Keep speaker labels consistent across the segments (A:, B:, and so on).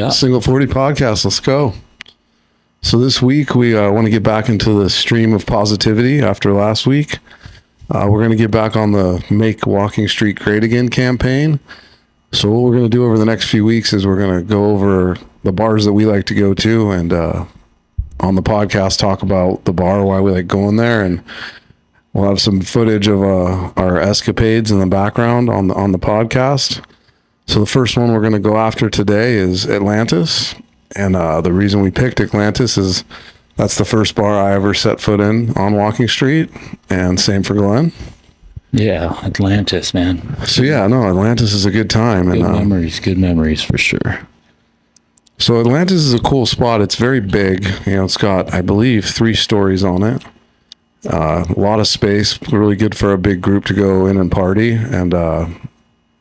A: Yeah.
B: Single 40 podcast. Let's go. So this week we want to get back into the stream of positivity after last week. We're going to get back on the Make Walking Street Great Again campaign. So what we're going to do over the next few weeks is we're going to go over the bars that we like to go to, and on the podcast talk about the bar, why we like going there, and we'll have some footage of our escapades in the background on the podcast. So the first one we're going to go after today is Atlantis. And the reason we picked Atlantis is that's the first bar I ever set foot in on Walking Street, and same for Glenn.
A: Yeah, Atlantis, man.
B: So yeah, no, Atlantis is a good time.
A: Good memories for sure.
B: So Atlantis is a cool spot. It's very big. You know, it's got, I believe, 3 stories on it. A lot of space, really good for a big group to go in and party, and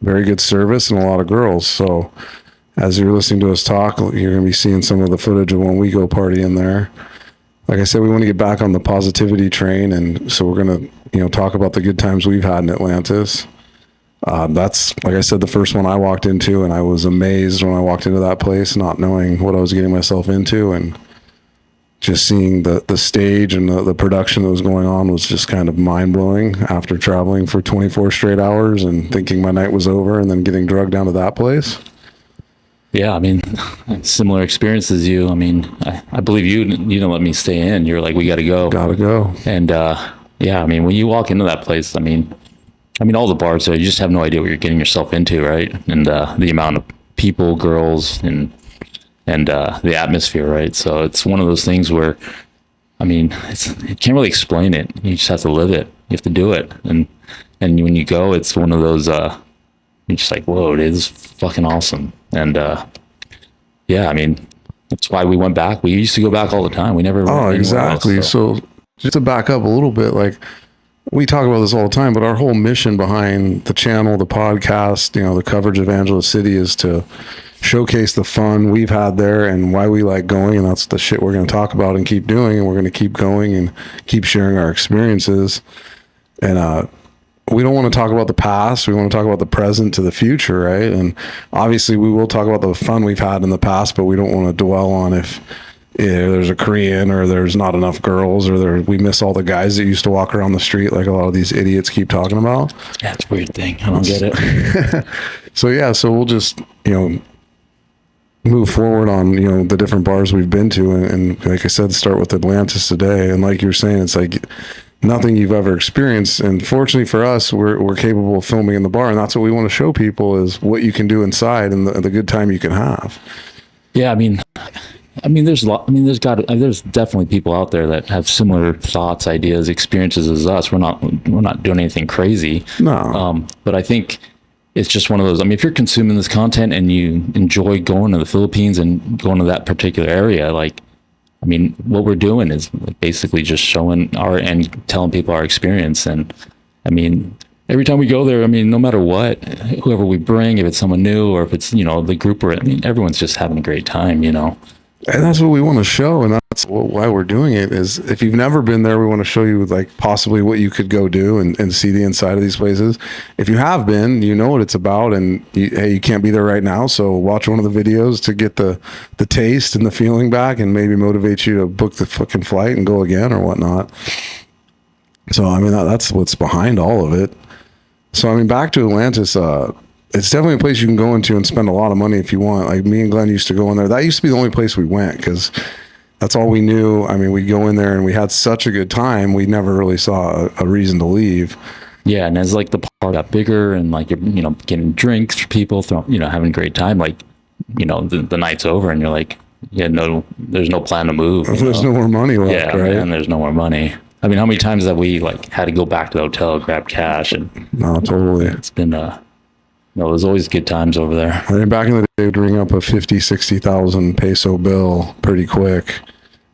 B: very good service and a lot of girls. So as you're listening to us talk, you're going to be seeing some of the footage of when we go party in there. Like I said, we want to get back on the positivity train, and so we're going to, talk about the good times we've had in Atlantis. That's, like I said, the first one I walked into, and I was amazed when I walked into that place, not knowing what I was getting myself into, and just seeing the stage and the production that was going on was just kind of mind-blowing after traveling for 24 straight hours and thinking my night was over and then getting drugged down to that place.
A: Yeah, I mean, similar experience as you. I mean, I believe you didn't let me stay in. You're like, we got to go.
B: Gotta go.
A: And yeah, I mean, when you walk into that place, I mean, all the bars there, you just have no idea what you're getting yourself into, right? And the amount of people, girls, and the atmosphere, right? So it's one of those things where, I mean, you can't really explain it. You just have to live it. You have to do it. And when you go, it's one of those, you're just like, whoa, it is fucking awesome. And yeah, I mean, that's why we went back. We used to go back all the time. We never went anywhere
B: exactly else, so just to back up a little bit, like, we talk about this all the time, but our whole mission behind the channel, the podcast, the coverage of Angeles City is to showcase the fun we've had there and why we like going, and that's the shit we're going to talk about and keep doing, and we're going to keep going and keep sharing our experiences. And we don't want to talk about the past. We want to talk about the present to the future, right? And obviously we will talk about the fun we've had in the past, but we don't want to dwell on if there's a Korean or there's not enough girls or we miss all the guys that used to walk around the street like a lot of these idiots keep talking about.
A: Yeah, it's a weird thing. I don't get it.
B: So we'll just, move forward on, the different bars we've been to. And like I said, start with Atlantis today. And like you're saying, it's like nothing you've ever experienced, and fortunately for us, we're capable of filming in the bar, and that's what we want to show people is what you can do inside and the good time you can have.
A: Yeah, I mean, there's definitely people out there that have similar thoughts, ideas, experiences as us. We're not doing anything crazy.
B: No.
A: But I think it's just one of those. I mean, if you're consuming this content and you enjoy going to the Philippines and going to that particular area, like, I mean, what we're doing is basically just showing and telling people our experience. And I mean, every time we go there, I mean, no matter what, whoever we bring, if it's someone new or if it's, the group everyone's just having a great time,
B: And that's what we want to show. And that's why we're doing it is if you've never been there, we want to show you like possibly what you could go do and see the inside of these places. If you have been, you know what it's about, and you can't be there right now. So watch one of the videos to get the taste and the feeling back and maybe motivate you to book the fucking flight and go again or whatnot. So, I mean, that's what's behind all of it. So, I mean, back to Atlantis, it's definitely a place you can go into and spend a lot of money if you want. Like me and Glenn used to go in there. That used to be the only place we went because that's all we knew. I mean, we'd go in there and we had such a good time. We never really saw a reason to leave.
A: Yeah, and as like the bar got bigger and like you're getting drinks for people, having a great time. Like the night's over and you're like, there's no plan to move.
B: There's no more money left, right?
A: And there's no more money. I mean, how many times have we like had to go back to the hotel, grab cash, and
B: no, totally.
A: It's been there's always good times over there.
B: I mean, back in the day, we'd ring up a 50,000-60,000 peso bill pretty quick.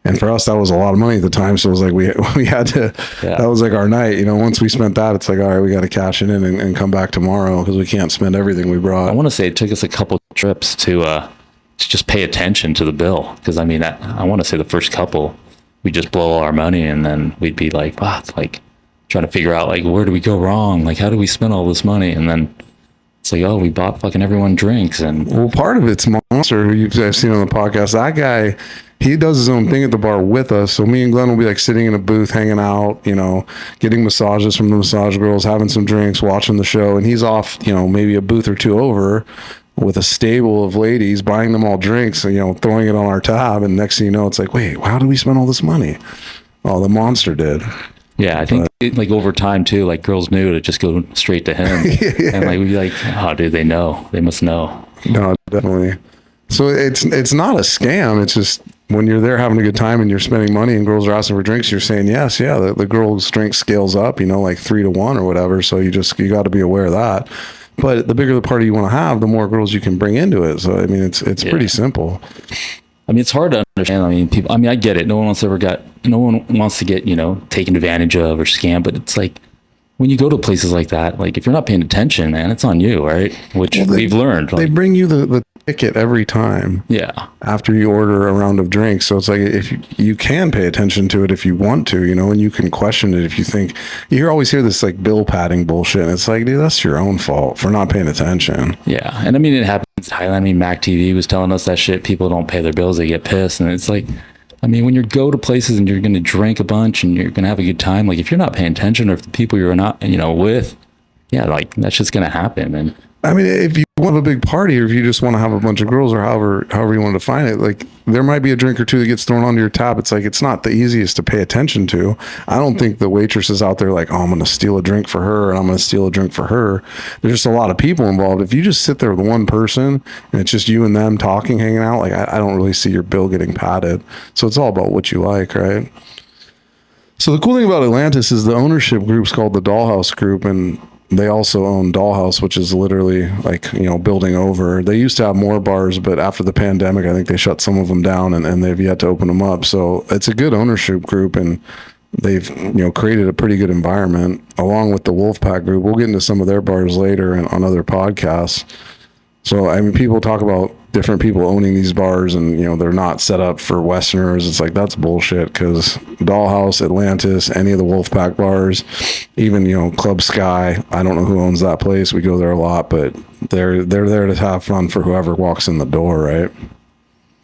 B: And for us, that was a lot of money at the time. So it was like, we had to, that was like our night, once we spent that, it's like, all right, we got to cash it in and come back tomorrow because we can't spend everything we brought.
A: I want to say it took us a couple trips to just pay attention to the bill. Cause I mean, I want to say the first couple, we just blow all our money and then we'd be like, fuck, like trying to figure out like, where do we go wrong? Like, how do we spend all this money? And then It's like, oh, we bought fucking everyone drinks. And
B: Well, part of it's Monster, who you've guys seen on the podcast. That guy, he does his own thing at the bar with us. So me and Glenn will be like sitting in a booth, hanging out, getting massages from the massage girls, having some drinks, watching the show. And he's off, maybe a booth or two over with a stable of ladies, buying them all drinks, and, throwing it on our tab. And next thing you know, it's like, wait, how did we spend all this money? Oh, the Monster did.
A: yeah, I think like over time too, like girls knew to just go straight to him.
B: Yeah.
A: And like we'd be like, oh, dude, they know. They must know.
B: No, definitely. So it's not a scam. It's just when you're there having a good time and you're spending money and girls are asking for drinks, you're saying yes. Yeah, the girls' drink scales up, like 3-to-1 or whatever. So you got to be aware of that. But the bigger the party you want to have, the more girls you can bring into it. So I mean, it's pretty simple.
A: I mean, it's hard to understand. I mean, people. I mean, I get it. No one wants to get taken advantage of or scammed. But it's like when you go to places like that, like if you're not paying attention, man, it's on you, right? Which we've learned.
B: They bring you the ticket every time.
A: Yeah.
B: After you order a round of drinks. So it's like if you can pay attention to it if you want to, and you can question it if you think. You always hear this like bill padding bullshit. And it's like, dude, that's your own fault for not paying attention.
A: Yeah. And I mean, it happens in Thailand. I mean, Mac TV was telling us that shit. People don't pay their bills, they get pissed. And it's like, I mean, when you go to places and you're going to drink a bunch and you're going to have a good time, like if you're not paying attention or if the people you're not, with, yeah, like that's just going to happen. And
B: I mean, if you want a big party or if you just want to have a bunch of girls or however you want to define it, like there might be a drink or two that gets thrown onto your tab. It's like, it's not the easiest to pay attention to. I don't think the waitress is out there like, oh, I'm going to steal a drink for her and I'm going to steal a drink for her. There's just a lot of people involved. If you just sit there with one person and it's just you and them talking, hanging out, like I don't really see your bill getting padded. So it's all about what you like, right? So the cool thing about Atlantis is the ownership group's called the Dollhouse Group, and they also own Dollhouse, which is literally like, building over. They used to have more bars, but after the pandemic, I think they shut some of them down and they've yet to open them up. So it's a good ownership group and they've, created a pretty good environment along with the Wolfpack group. We'll get into some of their bars later and on other podcasts. So, I mean, people talk about different people owning these bars and, they're not set up for Westerners. It's like, that's bullshit because Dollhouse, Atlantis, any of the Wolfpack bars, even, Club Sky, I don't know who owns that place. We go there a lot, but they're there to have fun for whoever walks in the door, right?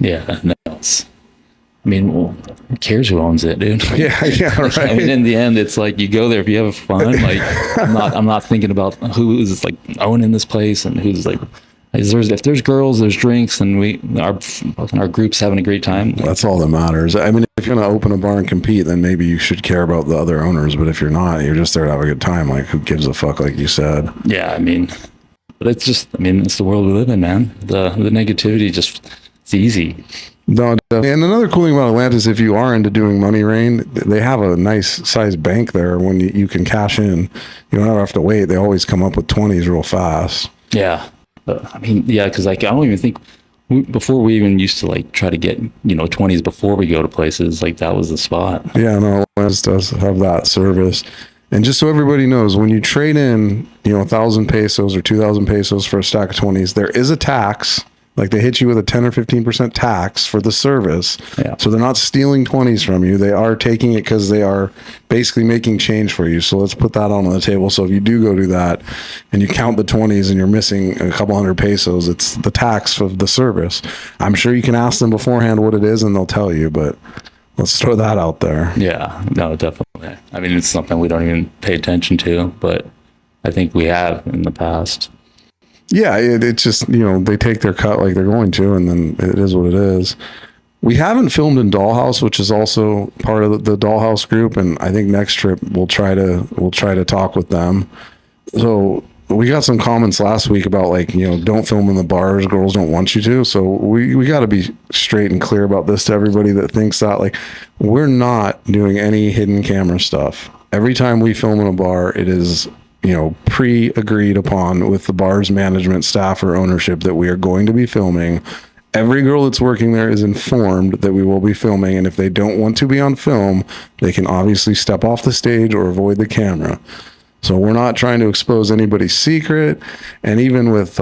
A: yeah, no, I mean, well, who cares who owns it, dude?
B: Yeah, right.
A: I mean, in the end, it's like you go there if you have fun. Like, I'm not thinking about who is like owning this place and who's like. If there's girls, there's drinks, and our group's having a great time.
B: That's all that matters. I mean, if you're going to open a bar and compete, then maybe you should care about the other owners. But if you're not, you're just there to have a good time. Like, who gives a fuck, like you said?
A: Yeah, I mean, but it's just, I mean, it's the world we live in, man. The negativity it's easy.
B: No, definitely. And another cool thing about Atlantis, if you are into doing money rain, they have a nice sized bank there when you can cash in. You don't ever have to wait. They always come up with 20s real fast.
A: Yeah. I mean, yeah, because like I don't even think before we even used to like try to get 20s before we go to places, like that was the spot.
B: Yeah, no, Atlantis does have that service. And just so everybody knows, when you trade in 1,000 pesos or 2,000 pesos for a stack of 20s, there is a tax. Like they hit you with a 10 or 15% tax for the service.
A: Yeah.
B: So they're not stealing 20s from you. They are taking it because they are basically making change for you. So let's put that on the table. So if you do go do that and you count the 20s and you're missing a couple hundred pesos, it's the tax of the service. I'm sure you can ask them beforehand what it is and they'll tell you, but let's throw that out there.
A: Yeah, no, definitely. I mean, it's something we don't even pay attention to, but I think we have in the past.
B: Yeah, it's just, they take their cut like they're going to, and then it is what it is. We haven't filmed in Dollhouse, which is also part of the Dollhouse group, and I think next trip we'll try to talk with them. So we got some comments last week about like, don't film in the bars, girls don't want you to. So we got to be straight and clear about this to everybody that thinks that, like, we're not doing any hidden camera stuff. Every time we film in a bar, it is pre-agreed upon with the bar's management, staff, or ownership that we are going to be filming. Every girl that's working there is informed that we will be filming, and if they don't want to be on film, they can obviously step off the stage or avoid the camera. So we're not trying to expose anybody's secret. And even with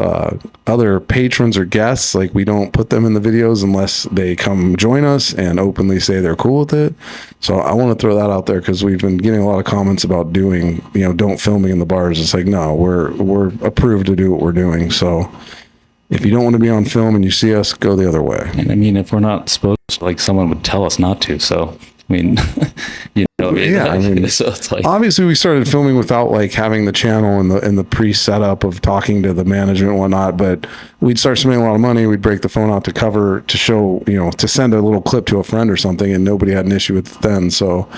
B: other patrons or guests, like we don't put them in the videos unless they come join us and openly say they're cool with it. So I want to throw that out there because we've been getting a lot of comments about doing, don't filming in the bars. It's like, no, we're approved to do what we're doing. So if you don't want to be on film and you see us, go the other way.
A: And I mean, if we're not supposed to, like, someone would tell us not to. So, I mean, so it's like,
B: obviously we started filming without like having the channel and the pre-setup of talking to the management and whatnot, but we'd start spending a lot of money. We'd break the phone out to show, to send a little clip to a friend or something, and nobody had an issue with it then. So,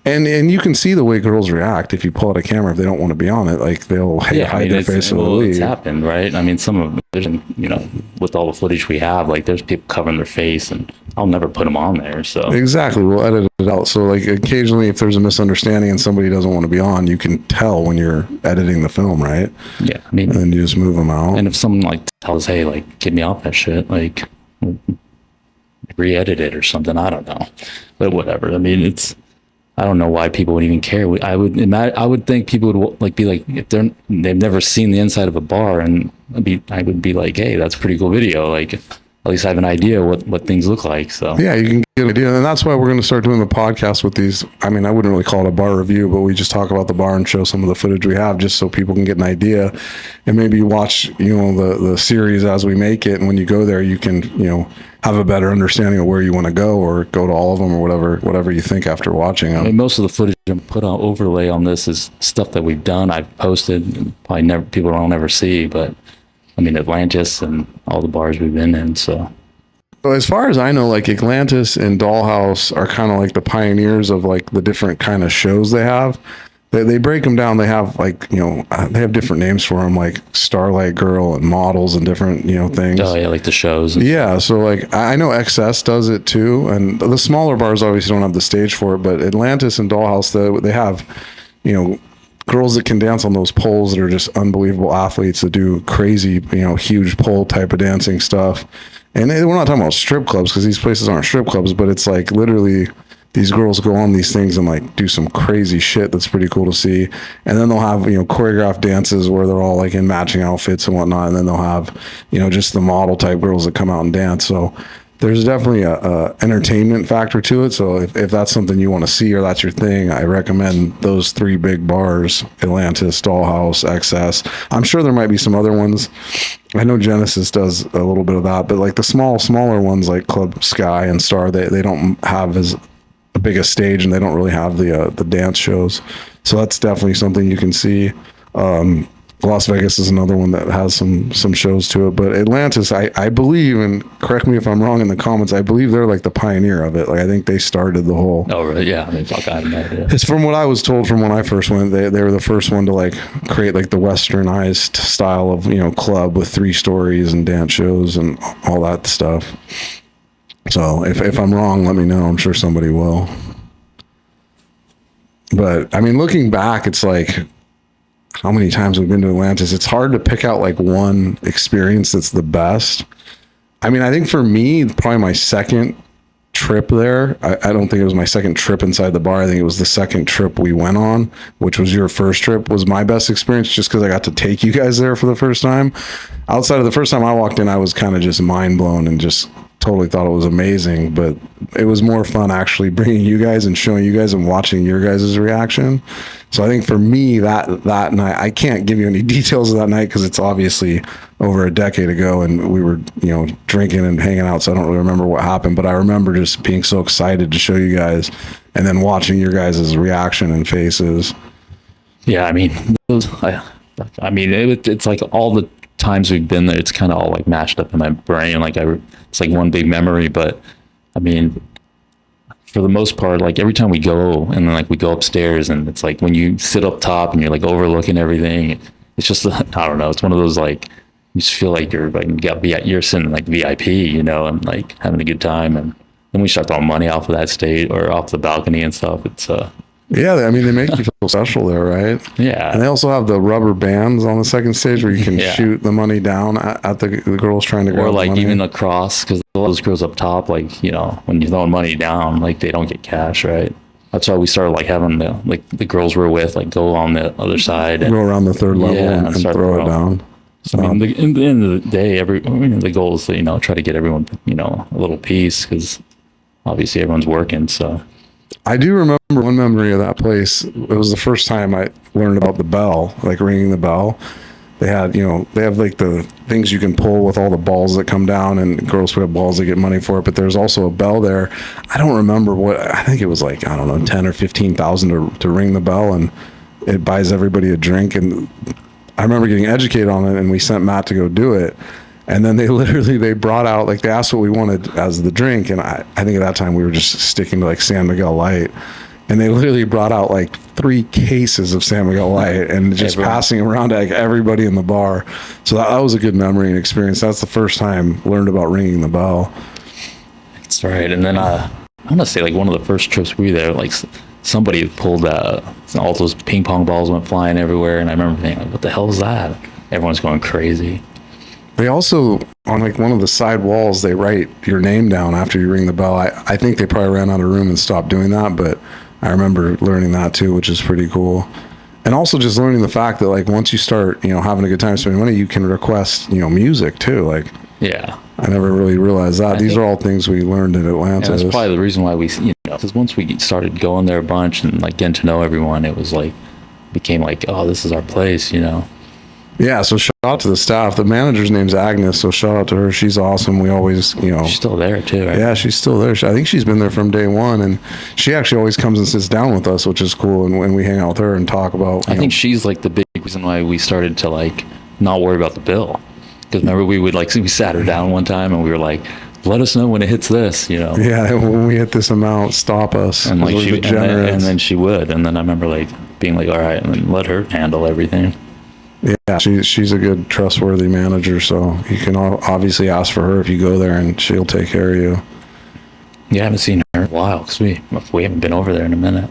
B: and you can see the way girls react if you pull out a camera. If they don't want to be on it, like they'll hide their face and leave.
A: It's happened, right? I mean, some of them, with all the footage we have, like there's people covering their face, and I'll never put them on there. So
B: exactly, we'll edit it out. So like occasionally, if there's a misunderstanding and somebody doesn't want to be on, you can tell when you're editing the film, right?
A: Yeah, I mean,
B: and then you just move them out.
A: And if someone like tells, hey, like get me off that shit, like re-edit it or something, I don't know, but whatever. I mean, I don't know why people would even care. I would think people would like be like, if they've never seen the inside of a bar, and I would be like, hey, that's a pretty cool video. Like, at least I have an idea what things look like. So
B: yeah, you can get an idea, and that's why we're going to start doing the podcast with these. I mean, I wouldn't really call it a bar review, but we just talk about the bar and show some of the footage we have, just so people can get an idea, and maybe watch the series as we make it. And when you go there, you can have a better understanding of where you want to go, or go to all of them, or whatever you think after watching them.
A: I mean, most of the footage I put on overlay on this is stuff that we've done. I've posted, and probably people don't ever see, but I mean, Atlantis and all the bars we've been in. So
B: as far as I know, like Atlantis and Dollhouse are kind of like the pioneers of like the different kind of shows they have. They break them down. They have like, they have different names for them, like Starlight Girl and models and different, things.
A: Oh yeah, like the shows.
B: Yeah. So like, I know XS does it too. And the smaller bars obviously don't have the stage for it, but Atlantis and Dollhouse, they have, girls that can dance on those poles that are just unbelievable athletes that do crazy, huge pole type of dancing stuff. And we're not talking about strip clubs, because these places aren't strip clubs, but it's like literally these girls go on these things and like do some crazy shit that's pretty cool to see. And then they'll have, choreographed dances where they're all like in matching outfits and whatnot. And then they'll have, just the model type girls that come out and dance. So there's definitely a entertainment factor to it. So if that's something you want to see, or that's your thing, I recommend those 3 big bars: Atlantis, Dollhouse, XS. I'm sure there might be some other ones. I know Genesis does a little bit of that, but like the smaller ones like Club Sky and Star, they don't have as big a stage, and they don't really have the dance shows. So that's definitely something you can see. Las Vegas is another one that has some shows to it, but Atlantis, I believe, and correct me if I'm wrong in the comments, I believe they're like the pioneer of it. Like I think they started the whole.
A: Oh really? Yeah. I mean, fuck, I have no idea.
B: It's from what I was told from when I first went. They were the first one to like create like the westernized style of club with 3 stories and dance shows and all that stuff. So if I'm wrong, let me know. I'm sure somebody will. But I mean, looking back, it's like, how many times we've been to Atlantis, it's hard to pick out like one experience that's the best. I mean, I think for me, probably my second trip there, I don't think it was my second trip inside the bar. I think it was the second trip we went on, which was your first trip, was my best experience, just because I got to take you guys there for the first time. Outside of the first time I walked in, I was kind of just mind blown and just totally thought it was amazing, but it was more fun actually bringing you guys and showing you guys and watching your guys' reaction. So I think for me, that night, I can't give you any details of that night because it's obviously over a decade ago and we were, drinking and hanging out. So I don't really remember what happened, but I remember just being so excited to show you guys and then watching your guys' reaction and faces.
A: Yeah. I mean, it's like all the times we've been there, it's kind of all like mashed up in my brain. Like it's like one big memory, but I mean, for the most part, like every time we go and then like we go upstairs and it's like when you sit up top and you're like overlooking everything, it's just, I don't know. It's one of those, like, you just feel like you're like, you're sitting like VIP, and like having a good time. And then we start throwing money off of that stage or off the balcony and stuff. It's,
B: yeah, I mean, they make you feel special there, right?
A: Yeah.
B: And they also have the rubber bands on the second stage where you can shoot the money down at the girls trying to grab
A: or like
B: the money.
A: even across, because a lot of those girls up top, like, when you're throwing money down, like they don't get cash, right? that's why we started like having the girls we're with like go on the other side and
B: Go around the third level
A: Yeah,
B: and
A: start
B: throw it
A: throwing.
B: down.
A: So, I mean, in the end of the day, the goal is to, try to get everyone, a little piece because obviously everyone's working. So,
B: I do remember one memory of that place. It was the first time I learned about the bell, like ringing the bell. They had, they have like the things you can pull with all the balls that come down, and girls put up balls to get money for it. But there's also a bell there. I don't remember what, I think it was like, I don't know, 10 or 15,000 to ring the bell, and it buys everybody a drink. And I remember getting educated on it, and we sent Matt to go do it. And then they brought out, like, they asked what we wanted as the drink. And I think at that time we were just sticking to like San Miguel Light. And they literally brought out like 3 cases of San Miguel Light and just passing around to like everybody in the bar. So that was a good memory and experience. That's the first time I learned about ringing the bell.
A: that's right. And then I want to say like one of the first trips we were there, like somebody pulled all those ping pong balls went flying everywhere. And I remember thinking, like, what the hell is that? Everyone's going crazy.
B: They also, on like one of the side walls, they write your name down after you ring the bell. I think they probably ran out of room and stopped doing that, but I remember learning that too, which is pretty cool. And also just learning the fact that like once you start, having a good time spending money, you can request, music too. Like,
A: Yeah.
B: I never really realized that. These are all things we learned in Atlanta.
A: And that's probably the reason why we, because once we started going there a bunch and like getting to know everyone, it was like, became like, oh, this is our place,
B: Yeah, so shout out to the staff. The manager's name's Agnes, so shout out to her. She's awesome. We always,
A: She's still there too, right?
B: Yeah, she's still there. I think she's been there from day one, and she actually always comes and sits down with us, which is cool. And when we hang out with her and talk about,
A: I think she's like the big reason why we started to like not worry about the bill. Because remember we sat her down one time and we were like, let us know when it hits this,
B: Yeah, when we hit this amount, stop us.
A: And like
B: she,
A: and then she would, and then I remember like being like, all right, and then let her handle everything.
B: Yeah, she's a good, trustworthy manager, so you can obviously ask for her if you go there, and she'll take care of you.
A: Yeah, I haven't seen her in a while because we haven't been over there in a minute.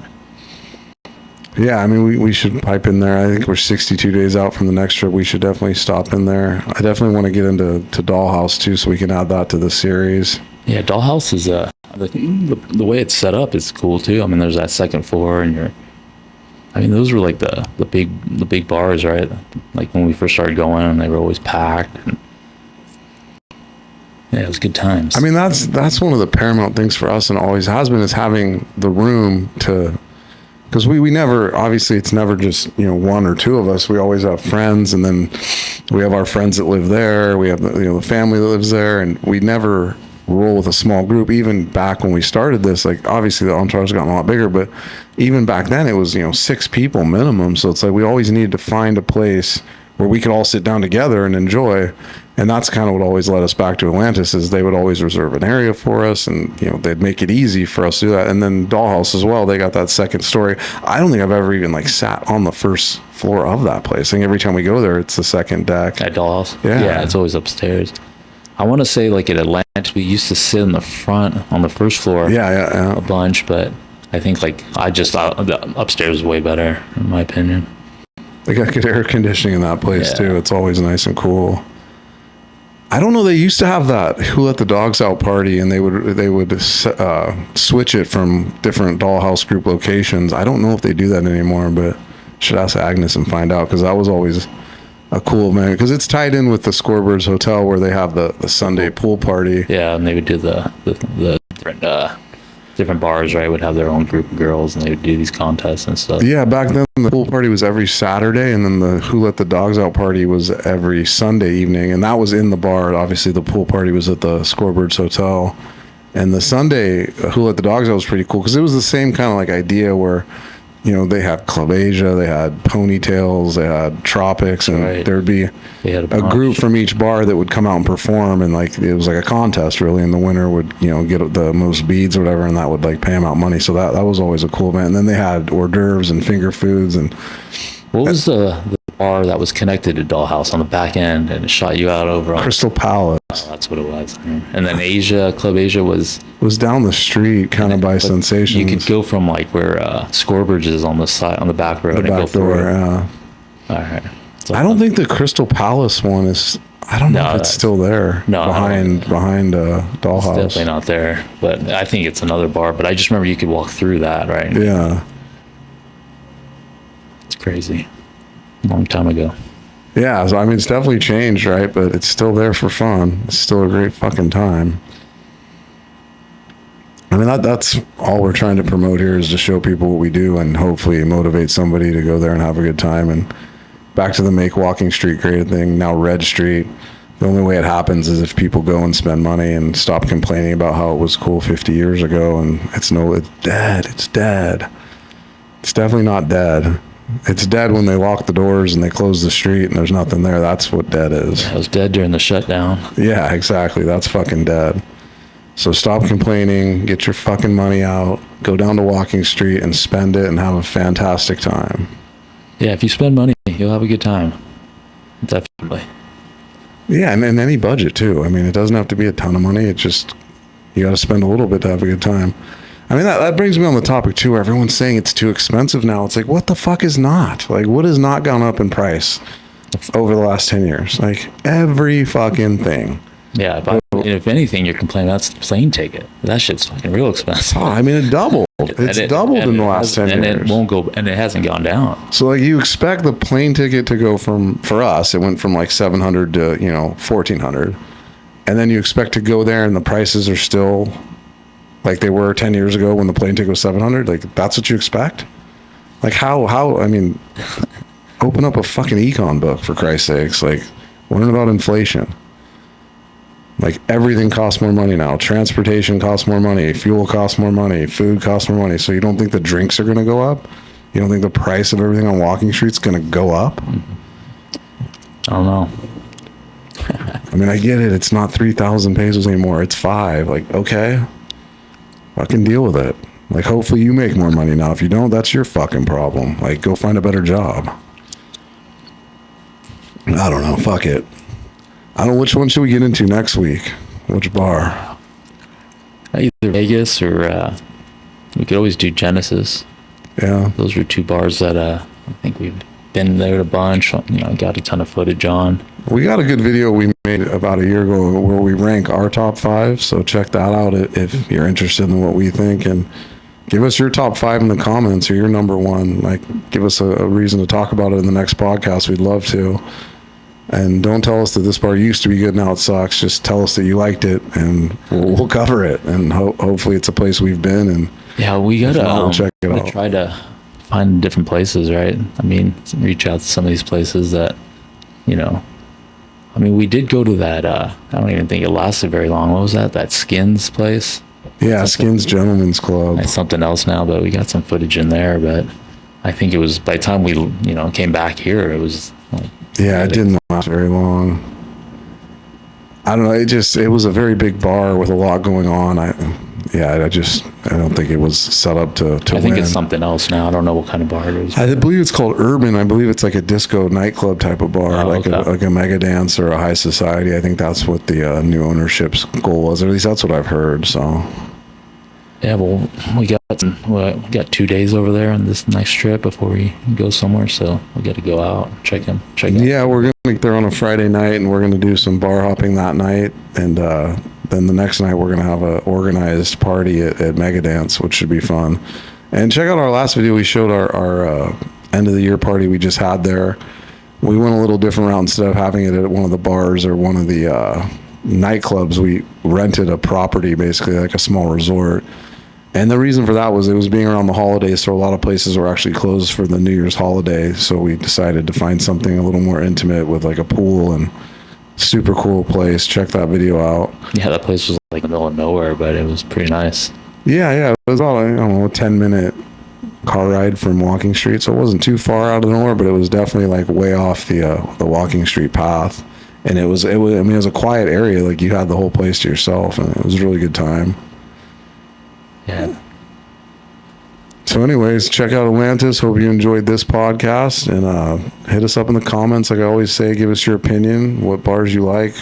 B: Yeah, I mean, we should pipe in there. I think we're 62 days out from the next trip. We should definitely stop in there. I definitely want to get into Dollhouse too, so we can add that to the series.
A: Yeah, Dollhouse is the way it's set up is cool too. I mean, there's that second floor, and those were like the big bars, right? Like when we first started going, and they were always packed. And yeah, it was good times.
B: I mean, that's one of the paramount things for us, and always has been, is having the room to, because we never, obviously it's never just, one or two of us. We always have friends, and then we have our friends that live there. We have the family that lives there, and we never roll with a small group. Even back when we started this, like obviously the entourage has gotten a lot bigger, but even back then it was 6 people minimum. So it's like we always needed to find a place where we could all sit down together and enjoy. And that's kind of what always led us back to Atlantis, is they would always reserve an area for us, and they'd make it easy for us to do that. And then Dollhouse as well, they got that second story. I don't think I've ever even like sat on the first floor of that place. I think every time we go there, it's the second deck
A: at Dollhouse.
B: Yeah,
A: it's always upstairs. I want to say like at Atlantis, we used to sit in the front on the first floor.
B: Yeah.
A: A bunch, but I think like the upstairs is way better in my opinion.
B: They got good air conditioning in that place too. It's always nice and cool. I don't know. They used to have that Who Let the Dogs Out party, and they would switch it from different Dollhouse group locations. I don't know if they do that anymore, but should ask Agnes and find out, because that was always a cool event, because it's tied in with the Scorebirds Hotel where they have the Sunday pool party.
A: Yeah, and they would do the different bars, right? Would have their own group of girls, and they would do these contests and stuff.
B: Yeah, back then the pool party was every Saturday, and then the Who Let the Dogs Out party was every Sunday evening, and that was in the bar. Obviously, the pool party was at the Scorebirds Hotel, and the Sunday Who Let the Dogs Out was pretty cool, because it was the same kind of like idea where, they had Club Asia, they had Ponytails, they had Tropics, and there'd be a group from each bar that would come out and perform, and like it was like a contest really, and the winner would get the most beads or whatever, and that would like pay them out money. So that was always a cool event. And then they had hors d'oeuvres and finger foods. And
A: what was the bar that was connected to Dollhouse on the back end and it shot you out over on
B: Crystal Palace?
A: Oh, that's what it was. And then Club Asia was
B: down the street, kind of by Sensations.
A: You could go from like where Scorebridge is on the side, on the back road.
B: The back door, yeah.
A: All right.
B: I don't think the Crystal Palace one I don't know
A: No,
B: if it's still there.
A: no,
B: behind Dollhouse.
A: It's definitely not there, but I think it's another bar. But I just remember you could walk through that, right?
B: Yeah.
A: It's crazy. Long time ago.
B: Yeah, so I mean, it's definitely changed, right? But it's still there for fun. It's still a great fucking time. I mean, that's all we're trying to promote here, is to show people what we do and hopefully motivate somebody to go there and have a good time. And back to the Make Walking Street great thing, now Red Street. The only way it happens is if people go and spend money and stop complaining about how it was cool 50 years ago. And it's dead. It's dead. It's definitely not dead. It's dead when they lock the doors and they close the street and there's nothing there. That's what dead is.
A: I was dead during the shutdown.
B: Yeah, exactly. That's fucking dead. So stop complaining, get your fucking money out, go down to Walking Street and spend it and have a fantastic time.
A: Yeah, if you spend money, you'll have a good time. Definitely.
B: Yeah, and in any budget too. I mean, it doesn't have to be a ton of money. It's just, you got to spend a little bit to have a good time. I mean, that brings me on the topic too, where everyone's saying it's too expensive now. It's like, what the fuck is not? Like, what has not gone up in price over the last 10 years? Like, every fucking thing.
A: Yeah, but if anything, you're complaining about the plane ticket. That shit's fucking real expensive.
B: Oh, I mean, it doubled. It's doubled in the last 10 years.
A: And it won't go, and it hasn't gone down.
B: So, like, you expect the plane ticket to go for us, it went from like 700 to, 1,400. And then you expect to go there and the prices are still like they were 10 years ago when the plane ticket was 700. Like, that's what you expect? Like, how, I mean, open up a fucking econ book, for Christ's sakes. Like, learn about inflation. Like, everything costs more money now. Transportation costs more money. Fuel costs more money. Food costs more money. So you don't think the drinks are going to go up? You don't think the price of everything on Walking Street's going to go up?
A: I don't know.
B: I mean, I get it. It's not 3,000 pesos anymore. It's 5. Like, okay. Fucking deal with it. Like, hopefully you make more money now. If you don't, that's your fucking problem. Like, go find a better job. I don't know. Fuck it. I don't know, which one should we get into next week? Which bar?
A: Either Vegas or we could always do Genesis.
B: Yeah.
A: Those are two bars that I think we've been there a bunch. Got a ton of footage on.
B: We got a good video we made about a year ago where we rank our top 5. So check that out if you're interested in what we think, and give us your top 5 in the comments, or your number 1. Like, give us a reason to talk about it in the next podcast. We'd love to. And don't tell us that this bar used to be good, now it sucks. Just tell us that you liked it, and we'll cover it. And hopefully it's a place we've been. And
A: yeah, we gotta
B: we'll check it out.
A: Try to find different places, right? I mean, reach out to some of these places that, I mean, we did go to that. I don't even think it lasted very long. What was that? That Skins place?
B: Yeah, Skins Gentlemen's Club.
A: It's something else now, but we got some footage in there. But I think it was, by the time we came back here, it was like,
B: yeah, it didn't last very long. I don't know. It was a very big bar with a lot going on. I don't think it was set up to
A: I think
B: win.
A: it's something else now. I don't know what kind of bar it is.
B: I believe it's called Urban. I believe it's like a disco nightclub type of bar, like a mega dance or a high society. I think that's what the new ownership's goal was. Or at least that's what I've heard. So
A: yeah, well, we got 2 days over there on this next trip before we go somewhere, so we got to go out, check out.
B: Yeah, we're gonna get there on a Friday night, and we're gonna do some bar hopping that night, and then the next night we're gonna have a organized party at Megadance, which should be fun. And check out our last video. We showed our end of the year party we just had there. We went a little different route. Instead of having it at one of the bars or one of the nightclubs, we rented a property, basically like a small resort. And the reason for that was it was being around the holidays, so a lot of places were actually closed for the New Year's holiday. So we decided to find something a little more intimate with like a pool, and super cool place. Check that video out.
A: Yeah, that place was like in the middle of nowhere, but it was pretty nice.
B: Yeah, it was about, I don't know, a 10-minute car ride from Walking Street, so it wasn't too far out of nowhere, but it was definitely like way off the Walking Street path. And it was I mean, it was a quiet area. Like, you had the whole place to yourself, and it was a really good time.
A: Yeah.
B: So anyways, check out Atlantis. Hope you enjoyed this podcast, and hit us up in the comments. Like I always say, give us your opinion, what bars you like.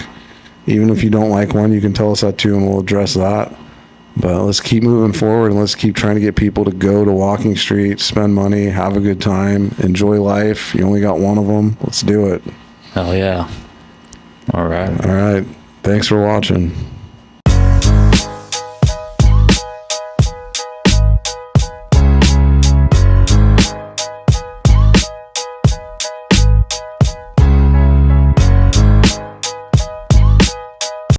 B: Even if you don't like one, you can tell us that too, and we'll address that. But let's keep moving forward, and let's keep trying to get people to go to Walking Street, spend money, have a good time, enjoy life. You only got one of them. Let's do it.
A: Hell yeah. All right.
B: All right. Thanks for watching.